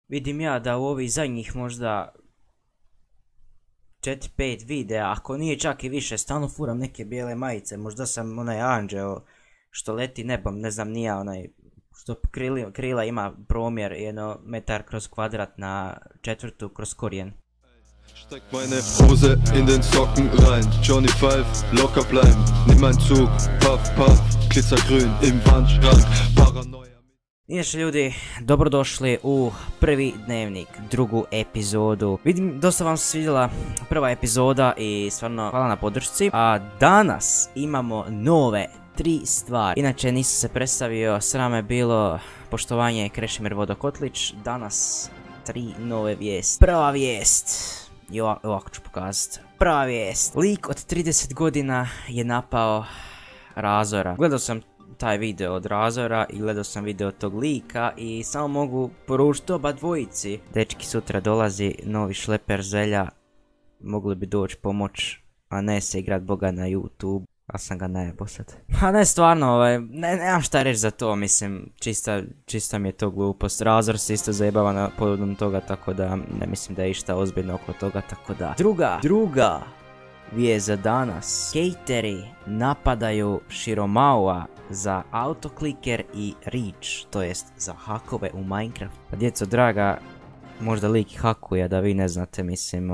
Vidim ja da u ovih zadnjih možda 4-5 videa, ako nije čak i više, stalno furam neke bijele majice, možda sam onaj anđeo što leti nebom, ne znam nija onaj što krila ima promjer 1 metar kroz kvadrat na četvrtu kroz korijen. Steck meine Hose in den Socken rein, Johnny Five, locker bleiben, nimm ein Zug, puff, puff, glitzergrün im Wandschrank, Paranoia. Inače ljudi, dobrodošli u prvi dnevnik, drugu epizodu. Vidim, dosta vam se svidjela prva epizoda i stvarno hvala na podršci. A danas imamo nove 3 stvari. Inače nisam se predstavio, sram je bilo, poštovanje Krešimir Vodokotlić. Danas 3 nove vijesti. Prva vijest, i ovako ću pokazati. Prva vijest, lik od 30 godina je napao Razora. Gledao sam taj video od Razora i gledao sam video tog lika i samo mogu poručiti oba dvojici. Dečki, sutra dolazi novi šleper Zelja, mogli bi doći pomoć, a ne se igrat boga na YouTube. A sam ga najebo sad. A ne, stvarno, nemam šta reći za to, mislim, čista mi je to glupost. Razor se isto zajebava na povodom toga, tako da ne mislim da je išta ozbiljno oko toga, tako da. Druga vijest za danas. Skateri napadaju Shiromaua za autokliker i reach, to jest za hakove u Minecraft. Pa djeco draga, možda lik hakuje da vi ne znate, mislim,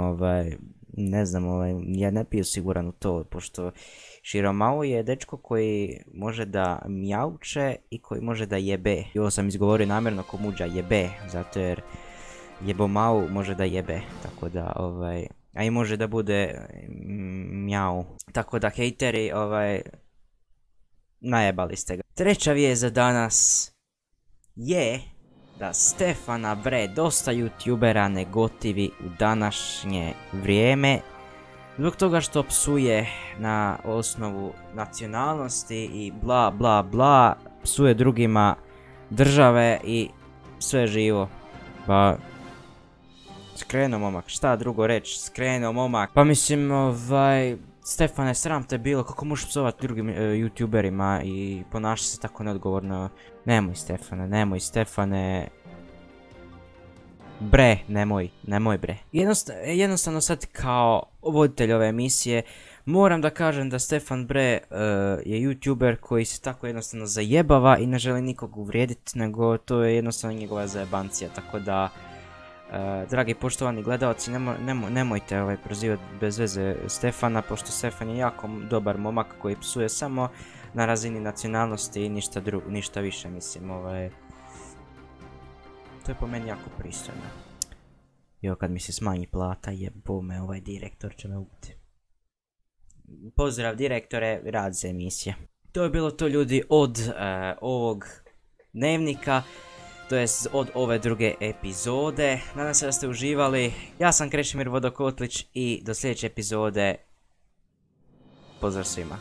ne znam, ja ne piju siguran u to, pošto Shiromau je dečko koji može da mjauče i koji može da jebe. I ovo sam izgovorio namjerno ko muđa, jebe, zato jer jebomau može da jebe, tako da, a i može da bude mjau. Tako da, hejteri, najebali ste ga. Treća vijest za danas je da Stefana bre, dosta youtubera ne gotivi u današnje vrijeme zbog toga što psuje na osnovu nacionalnosti i bla bla bla, psuje drugima države i sve živo. Pa skrenuo momak, šta drugo reći, skrenuo momak. Pa mislim, Stefane, sram te bilo, kako možeš psovati drugim youtuberima i ponaša se tako neodgovorno. Nemoj Stefane. Bre, nemoj bre. Jednostavno sad kao voditelj ove emisije moram da kažem da Stefan bre je youtuber koji se tako jednostavno zajebava i ne želi nikog uvrijediti, nego to je jednostavno njegova zajebancija, tako da dragi poštovani gledalci, nemojte prozivati bez veze Stefana, pošto Stefan je jako dobar momak koji psuje samo na razini nacionalnosti i ništa više, mislim, to je po meni jako pristojno. Jo, kad mi se smanji plata, jebome, ovaj direktor će me ubiti. Pozdrav direktore, radi se emisija. To je bilo to ljudi od ovog dnevnika, to jest od ove druge epizode. Nadam se da ste uživali. Ja sam Krešimir Vodokotlić i do sljedeće epizode. Pozdrav svima.